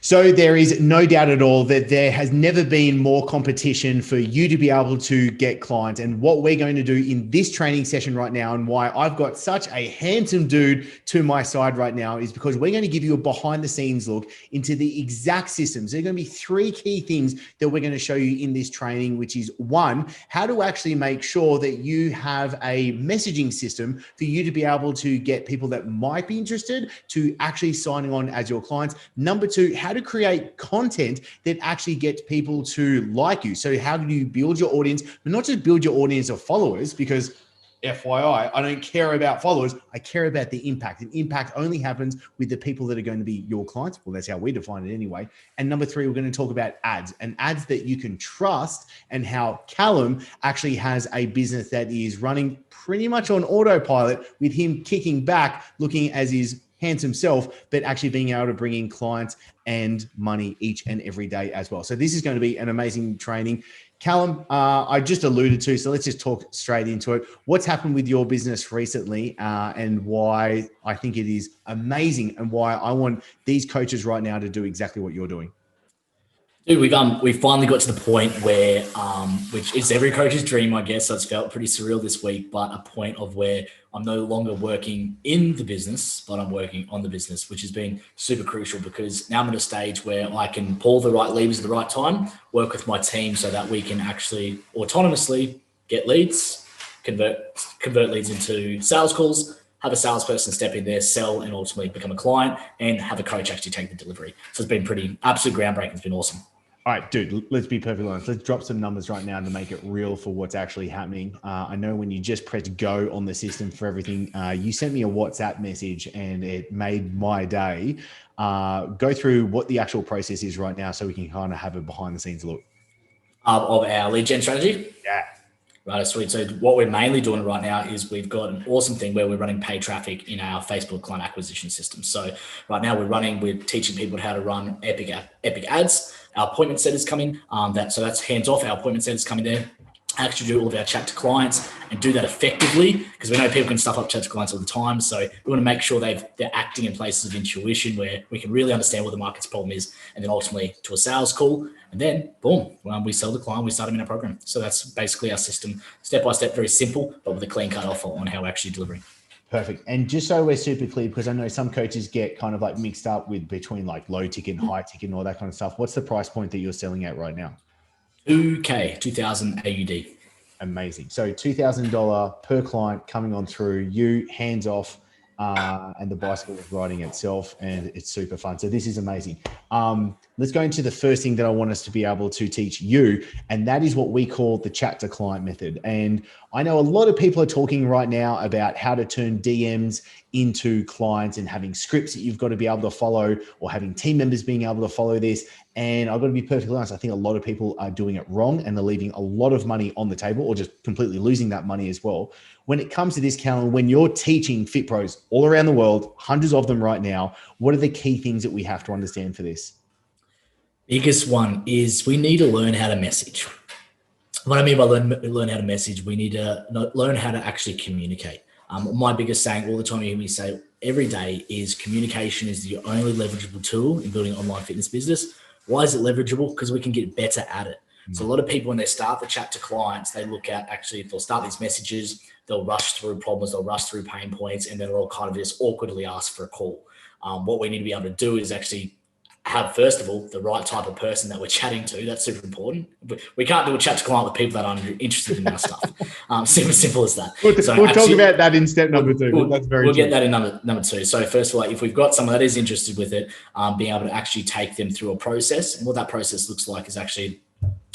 So there is no doubt at all that there has never been more competition for you to be able to get clients. And what we're going to do in this training session right now, and why I've got such a handsome dude to my side right now, is because we're going to give you a behind the scenes look into the exact systems. There are going to be three key things that we're going to show you in this training, which is one, how to actually make sure that you have a messaging system for you to be able to get people that might be interested to actually signing on as your clients. Number two, how to create content that actually gets people to like you. So how do you build your audience, but not just build your audience of followers, because FYI, I don't care about followers. I care about the impact. And impact only happens with the people that are going to be your clients. Well, that's how we define it anyway. And number three, we're going to talk about ads, and ads that you can trust, and how Callum actually has a business that is running pretty much on autopilot, with him kicking back, looking as his handsome self, but actually being able to bring in clients and money each and every day as well. So this is going to be an amazing training. Callum, I just alluded to, so let's just talk straight into it. What's happened with your business recently, and why I think it is amazing, and why I want these coaches right now to do exactly what you're doing? Dude, we've finally got to the point where, which is every coach's dream, I guess. So it's felt pretty surreal this week, but a point of where I'm no longer working in the business, but I'm working on the business, which has been super crucial, because now I'm at a stage where I can pull the right levers at the right time, work with my team so that we can actually autonomously get leads, convert leads into sales calls, have a salesperson step in there, sell, and ultimately become a client, and have a coach actually take the delivery. So it's been pretty absolute groundbreaking. It's been awesome. All right, dude, let's be perfectly honest. Let's drop some numbers right now to make it real for what's actually happening. I know when you just press go on the system for everything, you sent me a WhatsApp message and it made my day. Go through what the actual process is right now so we can kind of have a behind the scenes look. Of our lead gen strategy? Yeah. Right, sweet. So what we're mainly doing right now is we've got an awesome thing where we're running paid traffic in our Facebook client acquisition system. So right now we're teaching people how to run epic ads. Our appointment setters coming. So that's hands off. Our appointment setters coming there. Actually do all of our chat to clients and do that effectively, because we know people can stuff up chat to clients all the time. So we want to make sure they're acting in places of intuition where we can really understand what the market's problem is, and then ultimately to a sales call. And then, boom, we sell the client, we start them in our program. So that's basically our system, step by step, very simple, but with a clean cut offer on how we're actually delivering. Perfect. And just so we're super clear, because I know some coaches get kind of like mixed up with between like low ticket and high ticket and all that kind of stuff. What's the price point that you're selling at right now? 2,000 AUD. Amazing. So $2,000 per client coming on through, you hands off, and the bicycle is riding itself, and it's super fun. So this is amazing. Let's go into the first thing that I want us to be able to teach you, and that is what we call the chat to client method. And I know a lot of people are talking right now about how to turn DMs into clients, and having scripts that you've got to be able to follow, or having team members being able to follow this. And I've got to be perfectly honest, I think a lot of people are doing it wrong, and they're leaving a lot of money on the table, or just completely losing that money as well. When it comes to this, Callum, when you're teaching fit pros all around the world, hundreds of them right now, what are the key things that we have to understand for this? Biggest one is we need to learn how to message. What I mean by learn how to message, we need to learn how to actually communicate. My biggest saying all the time, you hear me say every day, is communication is the only leverageable tool in building an online fitness business. Why is it leverageable? Because we can get better at it. So a lot of people, when they start the chat to clients, they look at, actually, they'll start these messages, they'll rush through problems, they'll rush through pain points, and then they'll kind of just awkwardly ask for a call. What we need to be able to do is actually have, first of all, the right type of person that we're chatting to. That's super important. We can't do a chat to client with people that aren't interested in our stuff. Super simple as that. We'll talk about that in step number two. We'll get that in number two. So first of all, if we've got someone that is interested with it, being able to actually take them through a process. And what that process looks like is actually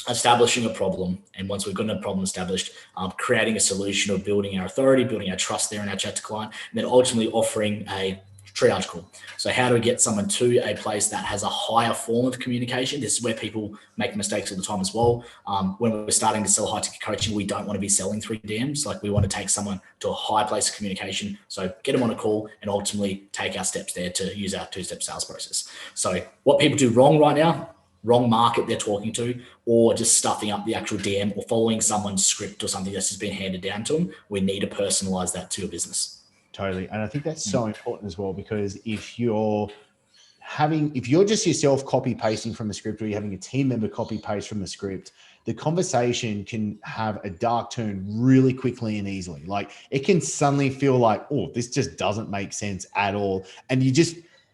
establishing a problem. And once we've got a problem established, creating a solution, or building our authority, building our trust there in our chat to client, and then ultimately offering a triage call. So how do we get someone to a place that has a higher form of communication? This is where people make mistakes all the time as well. When we're starting to sell high ticket coaching, we don't want to be selling 3 DMs. Like, we want to take someone to a high place of communication. So get them on a call and ultimately take our steps there to use our 2-step sales process. So what people do wrong right now, wrong market they're talking to, or just stuffing up the actual DM, or following someone's script or something that's just been handed down to them. We need to personalize that to your business. Totally. And I think that's so important as well, because if you're if you're just yourself copy pasting from a script, or you're having a team member copy paste from a script, the conversation can have a dark turn really quickly and easily. Like it can suddenly feel like, oh, this just doesn't make sense at all. And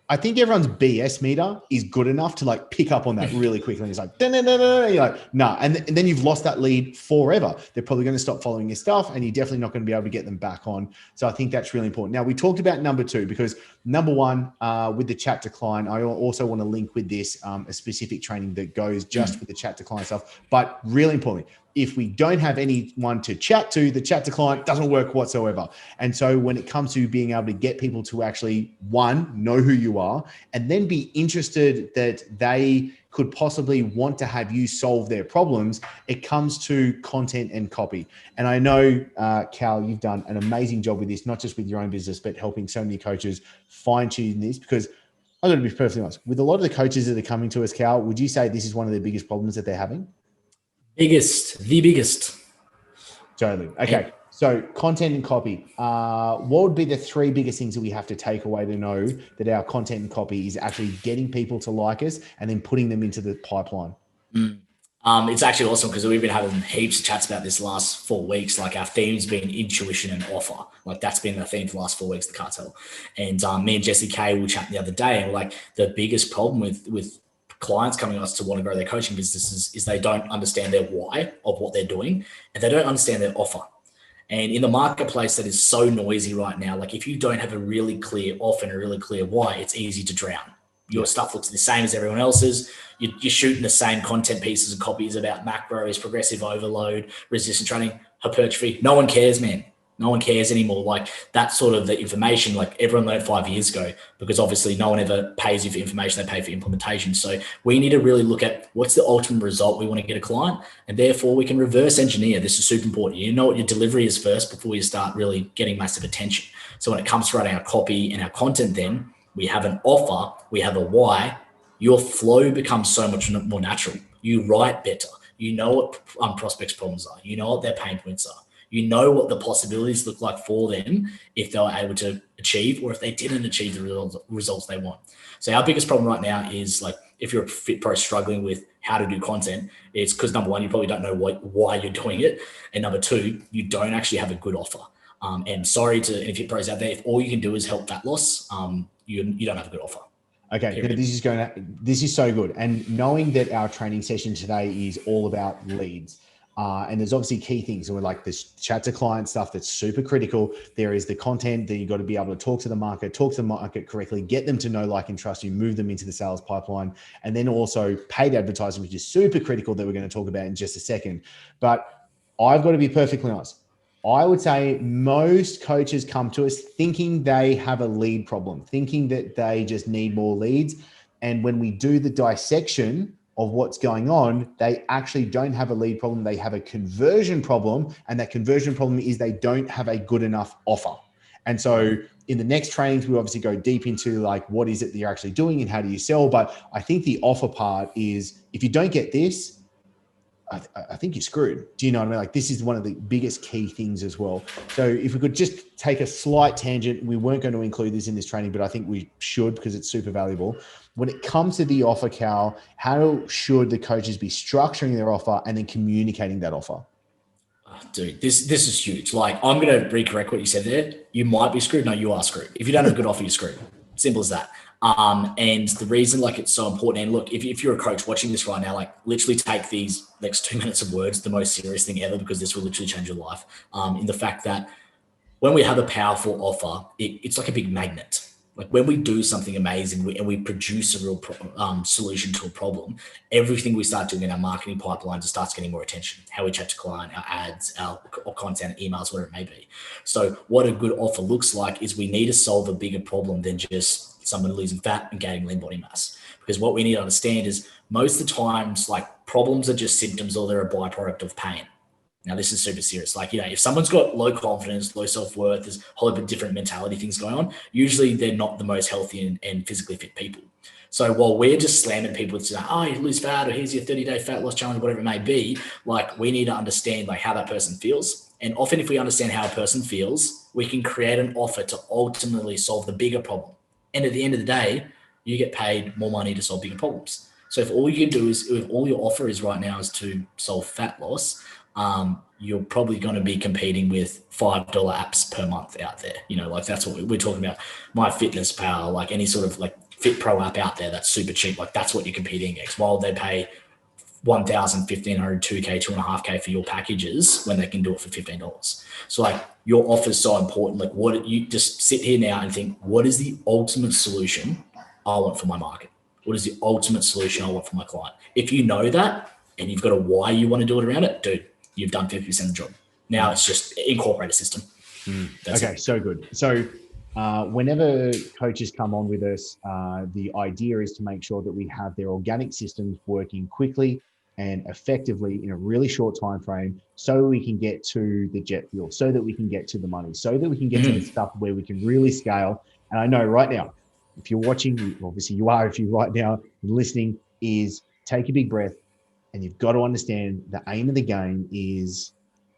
I think everyone's BS meter is good enough to like pick up on that really quickly. And it's like, you're like, nah. And then you've lost that lead forever. They're probably going to stop following your stuff, and you're definitely not going to be able to get them back on. So I think that's really important. Now, we talked about number 2, because number 1, with the chat to client, I also want to link with this, a specific training that goes just with the chat to client stuff. But really importantly, if we don't have anyone to chat to, the chat to client doesn't work whatsoever. And so when it comes to being able to get people to actually, 1, know who you are, and then be interested that they could possibly want to have you solve their problems, it comes to content and copy. And I know, Cal, you've done an amazing job with this, not just with your own business, but helping so many coaches fine tune this, because I'm going to be perfectly honest, with a lot of the coaches that are coming to us, Cal, would you say this is one of the biggest problems that they're having? The biggest. Totally. Okay. So content and copy. What would be the 3 biggest things that we have to take away to know that our content and copy is actually getting people to like us and then putting them into the pipeline? It's actually awesome, because we've been having heaps of chats about this last 4 weeks. Like our theme's been intuition and offer. Like that's been the theme for the last 4 weeks, the cartel. And me and Jesse Kay were chatting the other day, and we're like, the biggest problem with clients coming to us to want to grow their coaching businesses is they don't understand their why of what they're doing, and they don't understand their offer. And in the marketplace that is so noisy right now, like if you don't have a really clear offer and a really clear why, it's easy to drown. Your stuff looks the same as everyone else's. You're shooting the same content pieces and copies about macros, progressive overload, resistance training, hypertrophy. No one cares, man. No one cares anymore. Like that sort of the information, like everyone learned 5 years ago, because obviously no one ever pays you for information, they pay for implementation. So we need to really look at what's the ultimate result we want to get a client, and therefore we can reverse engineer. This is super important. You know what your delivery is first before you start really getting massive attention. So when it comes to writing our copy and our content, then we have an offer, we have a why, your flow becomes so much more natural. You write better. You know what prospects' problems are. You know what their pain points are. You know what the possibilities look like for them if they were able to achieve, or if they didn't achieve the results they want. So our biggest problem right now is, like, if you're a fit pro struggling with how to do content, it's because number 1, you probably don't know why you're doing it. And number 2, you don't actually have a good offer. And sorry to any fit pros out there, if all you can do is help fat loss, you don't have a good offer. Okay, this is so good. And knowing that our training session today is all about leads, and there's obviously key things. So we're like this chat to client stuff that's super critical. There is the content that you got to be able to talk to the market correctly, get them to know, like, and trust you, move them into the sales pipeline, and then also paid advertising, which is super critical, that we're going to talk about in just a second. But I've got to be perfectly honest. I would say most coaches come to us thinking they have a lead problem, thinking that they just need more leads. And when we do the dissection of what's going on, they actually don't have a lead problem. They have a conversion problem. And that conversion problem is they don't have a good enough offer. And so in the next trainings, we obviously go deep into, like, what is it that you're actually doing and how do you sell? But I think the offer part is, if you don't get this, I think you're screwed. Do you know what I mean? Like, this is one of the biggest key things as well. So if we could just take a slight tangent, we weren't going to include this in this training, but I think we should, because it's super valuable. When it comes to the offer, Cal, how should the coaches be structuring their offer and then communicating that offer? Dude, this is huge. Like, I'm going to recorrect what you said there. You might be screwed. No, you are screwed. If you don't have a good offer, you're screwed. Simple as that. And the reason, like, it's so important, and look, if you're a coach watching this right now, like, literally take these next 2 minutes of words, the most serious thing ever, because this will literally change your life. In the fact that when we have a powerful offer, it's like a big magnet. Like, when we do something amazing and we produce a real solution to a problem, everything we start doing in our marketing pipeline just starts getting more attention. How we chat to client, our ads, our content, emails, whatever it may be. So what a good offer looks like is we need to solve a bigger problem than just someone losing fat and gaining lean body mass. Because what we need to understand is, most of the times, like, problems are just symptoms, or they're a byproduct of pain. Now, this is super serious. Like, if someone's got low confidence, low self-worth, there's a whole lot of different mentality things going on. Usually they're not the most healthy and physically fit people. So while we're just slamming people to say, oh, you lose fat, or here's your 30-day fat loss challenge, whatever it may be, like, we need to understand, like, how that person feels. And often, if we understand how a person feels, we can create an offer to ultimately solve the bigger problem. And at the end of the day, you get paid more money to solve bigger problems. So if all you can do is, if all your offer is right now is to solve fat loss, you're probably going to be competing with $5 apps per month out there. Like that's what we're talking about. MyFitnessPal, like any sort of like Fit Pro app out there that's super cheap. Like that's what you're competing against. While they pay $1,000, $1,500, $2K, $2.5K for your packages when they can do it for $15. So like your offer is so important. Like what you just sit here now and think, what is the ultimate solution I want for my market? What is the ultimate solution I want for my client? If you know that and you've got a why you want to do it around it, dude, you've done 50% of the job. Now it's just incorporate a system. Okay, so good. So whenever coaches come on with us, the idea is to make sure that we have their organic systems working quickly and effectively in a really short time frame, so we can get to the jet fuel, so that we can get to the money, so that we can get to the stuff where we can really scale. And I know right now, if you're watching, obviously you are, if you're right now listening, is take a big breath, and you've got to understand the aim of the game is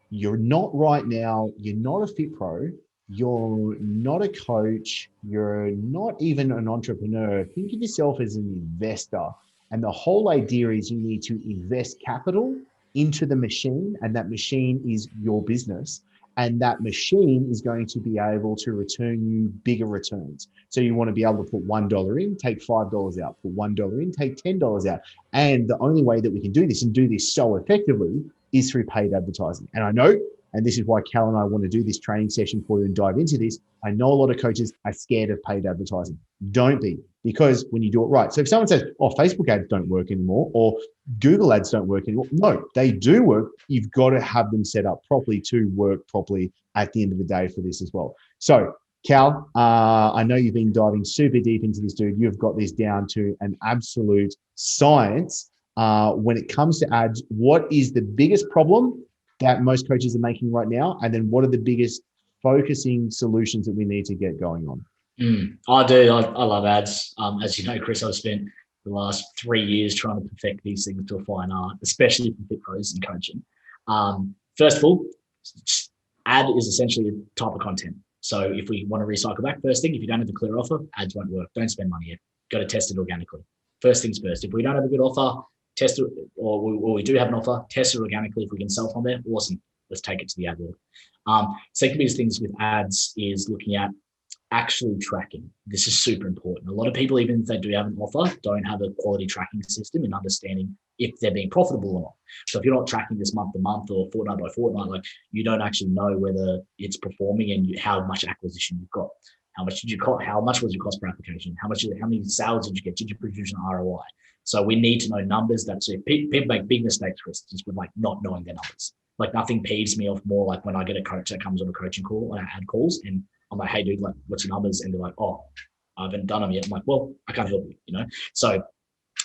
you're not right now, you're not a fit pro, you're not a coach, you're not even an entrepreneur. Think of yourself as an investor. And the whole idea is you need to invest capital into the machine, and that machine is your business. And that machine is going to be able to return you bigger returns. So you want to be able to put $1 in, take $5 out, put $1 in, take $10 out. And the only way that we can do this and do this so effectively is through paid advertising. And I know, and this is why Cal and I want to do this training session for you and dive into this, I know a lot of coaches are scared of paid advertising. Don't be, because when you do it right. So if someone says, oh, Facebook ads don't work anymore, or Google ads don't work anymore. No, they do work. You've got to have them set up properly to work properly at the end of the day for this as well. So Cal, I know you've been diving super deep into this, dude. You've got this down to an absolute science. When it comes to ads, what is the biggest problem that most coaches are making right now? And then what are the biggest focusing solutions that we need to get going on? I do. I love ads. As you know, Chris, I've spent the last 3 years trying to perfect these things to a fine art, especially for fit pros and coaching. First of all, ad is essentially a type of content. So if we want to recycle back, first thing, if you don't have a clear offer, ads won't work. Don't spend money yet. Got to test it organically. First things first. If we don't have a good offer, test it, or we do have an offer, test it organically. If we can sell from there, awesome. Let's take it to the ad world. Second biggest things with ads is looking at actually tracking. This is super important. A lot of people, even if they do have an offer, don't have a quality tracking system in understanding if they're being profitable or not. So if you're not tracking this month to month or fortnight by fortnight, like you don't actually know whether it's performing and how much acquisition you've got. How much did you cost? How much was your cost per application? How many sales did you get? Did you produce an ROI? So we need to know numbers. That's it. People make big mistakes, Chris, just with like not knowing their numbers. Like nothing peeves me off more like when I get a coach that comes on a coaching call or ad calls and I'm like, hey dude, like what's your numbers? And they're like, oh, I haven't done them yet. I'm like, well, I can't help you, So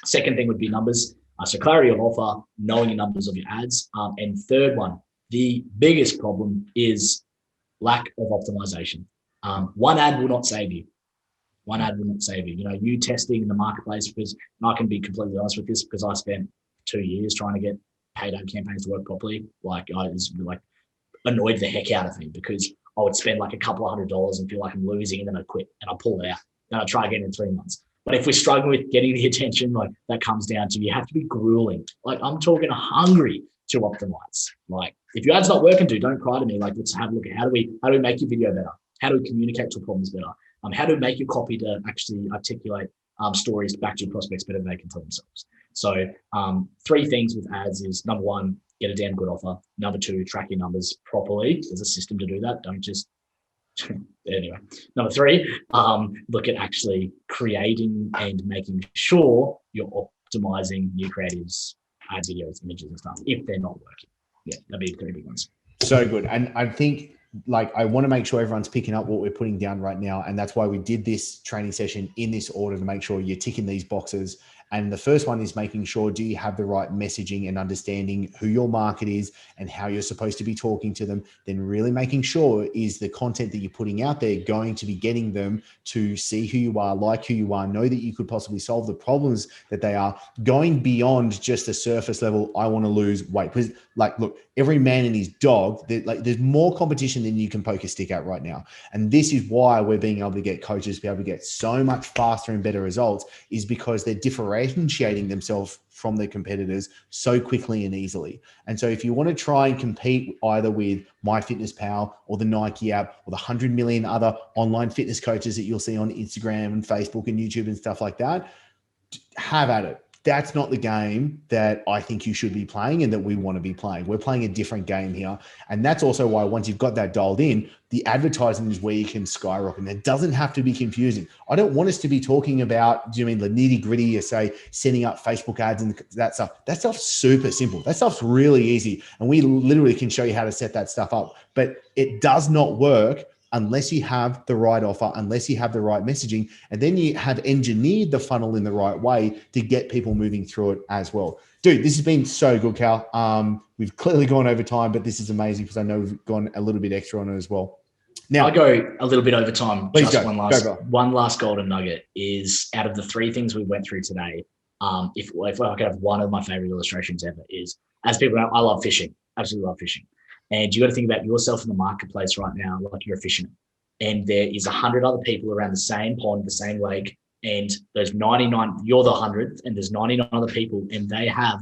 second thing would be numbers. So clarity of offer, knowing your numbers of your ads. And third one, the biggest problem is lack of optimization. One ad will not save you. One ad will not save you. You testing in the marketplace, because I can be completely honest with this, because I spent 2 years trying to get paid ad campaigns to work properly. Like I was like annoyed the heck out of me because I would spend like a couple of $100 and feel like I'm losing, and then I'd quit and I'll pull it out. Then I'll try again in 3 months. But if we're struggling with getting the attention, like that comes down to you have to be grueling. Like I'm talking hungry to optimize. Like if your ad's not working, dude, don't cry to me. Like let's have a look at how do we make your video better? How do we communicate to problems better? How do we make your copy to actually articulate stories back to your prospects better than they can tell themselves? So 3 things with ads is number 1, get a damn good offer. Number 2, track your numbers properly. There's a system to do that. Don't just anyway. Number 3, look at actually creating and making sure you're optimizing new creatives, ad videos, images and stuff if they're not working. Yeah, that'd be 3 big ones. So good. And I think I want to make sure everyone's picking up what we're putting down right now. And that's why we did this training session in this order, to make sure you're ticking these boxes And the first one is making sure, do you have the right messaging and understanding who your market is and how you're supposed to be talking to them? Then really making sure, is the content that you're putting out there going to be getting them to see who you are, like who you are, know that you could possibly solve the problems that they are, going beyond just the surface level, I want to lose weight. Because like, look, every man and his dog, there's more competition than you can poke a stick at right now. And this is why we're being able to get coaches to be able to get so much faster and better results, is because they're differentiating themselves from their competitors so quickly and easily. And so if you want to try and compete either with MyFitnessPal or the Nike app or the 100 million other online fitness coaches that you'll see on Instagram and Facebook and YouTube and stuff like that, have at it. That's not the game that I think you should be playing and that we want to be playing. We're playing a different game here. And that's also why once you've got that dialed in, the advertising is where you can skyrocket. And it doesn't have to be confusing. I don't want us to be talking about, do you mean the nitty gritty, you say, setting up Facebook ads and that stuff. That stuff's super simple. That stuff's really easy. And we literally can show you how to set that stuff up. But it does not work unless you have the right offer, unless you have the right messaging, and then you have engineered the funnel in the right way to get people moving through it as well. Dude, this has been so good, Cal. We've clearly gone over time, but this is amazing because I know we've gone a little bit extra on it as well. Now, I'll go a little bit over time. Please just go. One last golden nugget is, out of the three things we went through today, if I could have one of my favorite illustrations ever, is, as people know, I love fishing, absolutely love fishing. And you got to think about yourself in the marketplace right now, like you're a fisherman. And there is 100 other people around the same pond, the same lake, and there's 99, you're the 100th, and there's 99 other people, and they have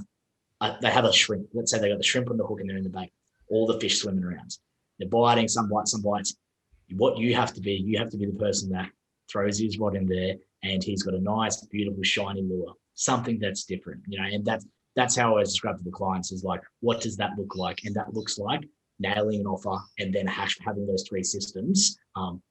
a shrimp. Let's say they got the shrimp on the hook and they're in the bank, all the fish swimming around. They're biting, some bites. What you have to be the person that throws his rod in there, and he's got a nice, beautiful, shiny lure, something that's different, and that's how I describe to the clients, is like, what does that look like? And that looks like nailing an offer and then having those three systems.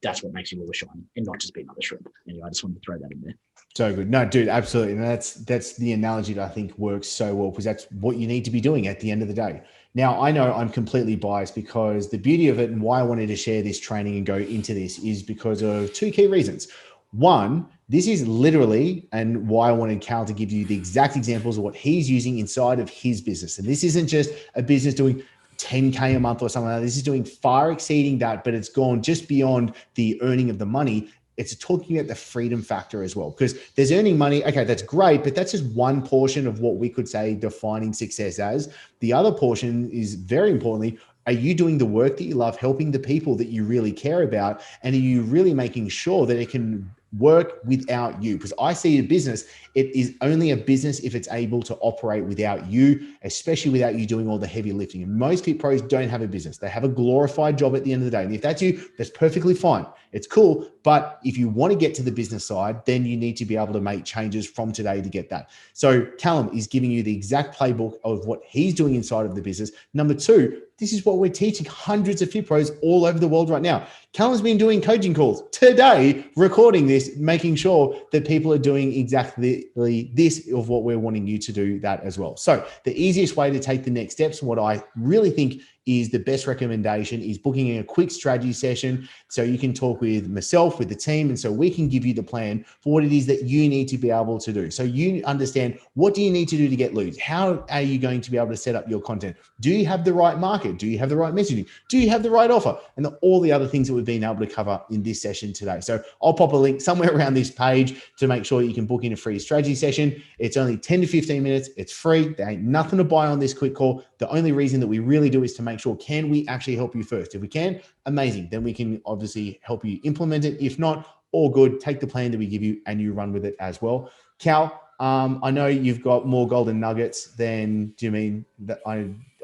That's what makes you lure shiny, and not just be another shrimp. Anyway, I just wanted to throw that in there. So good. No, dude, absolutely. And that's the analogy that I think works so well, because that's what you need to be doing at the end of the day. Now, I know I'm completely biased, because the beauty of it and why I wanted to share this training and go into this is because of two key reasons. One, this is literally, and why I wanted Cal to give you the exact examples of what he's using inside of his business. And this isn't just a business doing 10K a month or something like that. This is doing far exceeding that, but it's gone just beyond the earning of the money. It's talking about the freedom factor as well, because there's earning money. Okay, that's great, but that's just one portion of what we could say defining success as. The other portion is, very importantly, are you doing the work that you love, helping the people that you really care about? And are you really making sure that it can work without you? Because I see a business, it is only a business if it's able to operate without you, especially without you doing all the heavy lifting. And most pros don't have a business. They have a glorified job at the end of the day. And if that's you, that's perfectly fine. It's cool. But if you want to get to the business side, then you need to be able to make changes from today to get that. So Callum is giving you the exact playbook of what he's doing inside of the business. Number two, this is what we're teaching hundreds of fit pros all over the world right now. Callum's been doing coaching calls today, recording this, making sure that people are doing exactly this of what we're wanting you to do that as well. So the easiest way to take the next steps, and what I really think is the best recommendation, is booking in a quick strategy session so you can talk with myself, with the team, and so we can give you the plan for what it is that you need to be able to do. So you understand, what do you need to do to get leads? How are you going to be able to set up your content? Do you have the right market? Do you have the right messaging? Do you have the right offer? And all the other things that we've been able to cover in this session today. So I'll pop a link somewhere around this page to make sure you can book in a free strategy session. It's only 10 to 15 minutes. It's free. There ain't nothing to buy on this quick call. The only reason that we really do is to make sure, can we actually help you first? If we can, amazing. Then we can obviously help you implement it. If not, all good. Take the plan that we give you and you run with it as well. Cal, I know you've got more golden nuggets than, do you mean that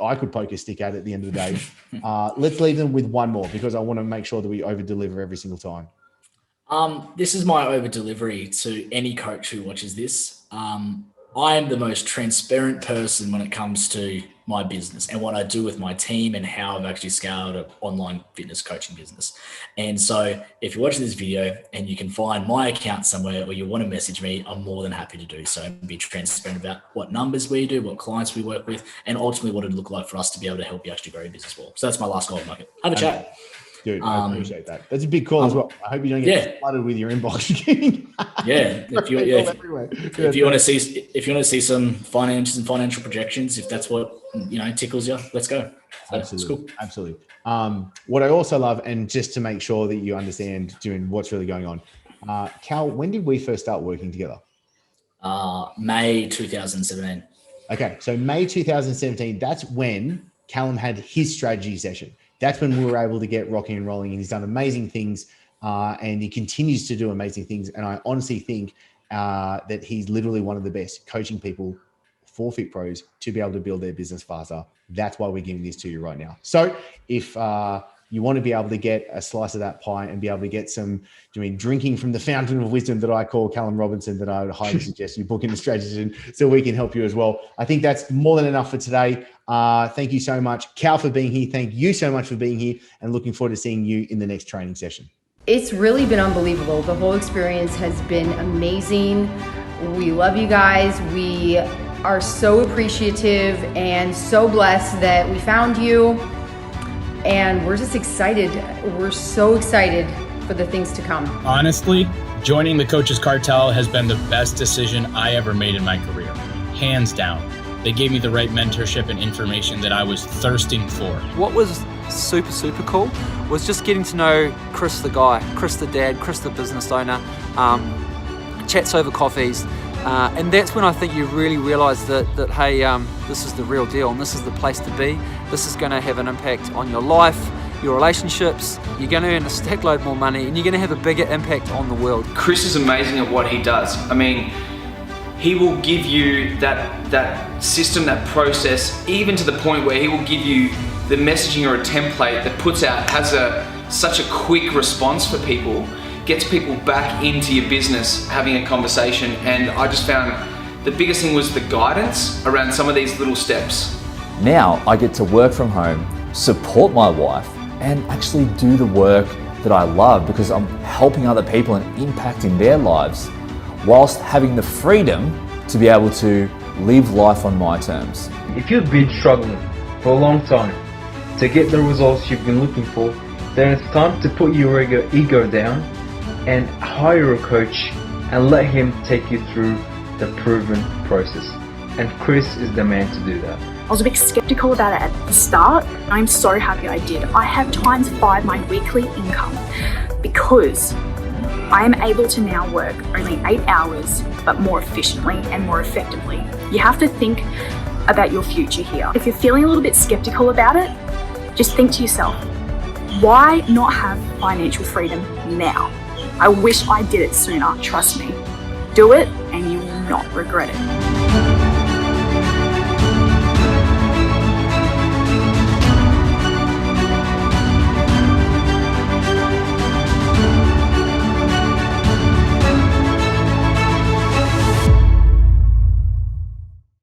I could poke a stick at the end of the day? Let's leave them with one more, because I want to make sure that we over deliver every single time. This is my over delivery to any coach who watches this. I am the most transparent person when it comes to my business and what I do with my team and how I've actually scaled an online fitness coaching business. And so if you're watching this video and you can find my account somewhere, or you want to message me, I'm more than happy to do so, and be transparent about what numbers we do, what clients we work with, and ultimately what it'd look like for us to be able to help you actually grow your business well. So that's my last golden nugget. Have a chat. Dude, I appreciate that. That's a big call as well. I hope you don't get flooded with your inbox. If you want to see some finances and financial projections, if that's what tickles you, let's go. So absolutely, cool. Absolutely. What I also love, and just to make sure that you understand doing what's really going on, Cal, when did we first start working together? May 2017. Okay, so May 2017. That's when Callum had his strategy session. That's when we were able to get rocking and rolling, and he's done amazing things, and he continues to do amazing things. And I honestly think that he's literally one of the best coaching people for Fit Pros to be able to build their business faster. That's why we're giving this to you right now. So if you want to be able to get a slice of that pie and be able to get some drinking from the fountain of wisdom that I call Callum Robinson, that I would highly suggest you book in the strategy so we can help you as well. I think that's more than enough for today. Thank you so much, Cal, for being here. Thank you so much for being here, and looking forward to seeing you in the next training session. It's really been unbelievable. The whole experience has been amazing. We love you guys. We are so appreciative and so blessed that we found you. And we're just excited. We're so excited for the things to come. Honestly, joining the Coaches Cartel has been the best decision I ever made in my career. Hands down. They gave me the right mentorship and information that I was thirsting for. What was super, super cool was just getting to know Chris the guy, Chris the dad, Chris the business owner, chats over coffees. And that's when I think you really realise that hey, this is the real deal and this is the place to be. This is going to have an impact on your life, your relationships. You're going to earn a stack load more money, and you're going to have a bigger impact on the world. Chris is amazing at what he does. I mean, he will give you that system, that process, even to the point where he will give you the messaging or a template that puts out, has such a quick response for people, gets people back into your business, having a conversation. And I just found the biggest thing was the guidance around some of these little steps. Now I get to work from home, support my wife, and actually do the work that I love, because I'm helping other people and impacting their lives, whilst having the freedom to be able to live life on my terms. If you've been struggling for a long time to get the results you've been looking for, then it's time to put your ego down and hire a coach and let him take you through the proven process. And Chris is the man to do that. I was a bit skeptical about it at the start. I'm so happy I did. I have ×5 my weekly income because I am able to now work only 8 hours, but more efficiently and more effectively. You have to think about your future here. If you're feeling a little bit skeptical about it, just think to yourself, why not have financial freedom now? I wish I did it sooner, trust me. Do it and you will not regret it.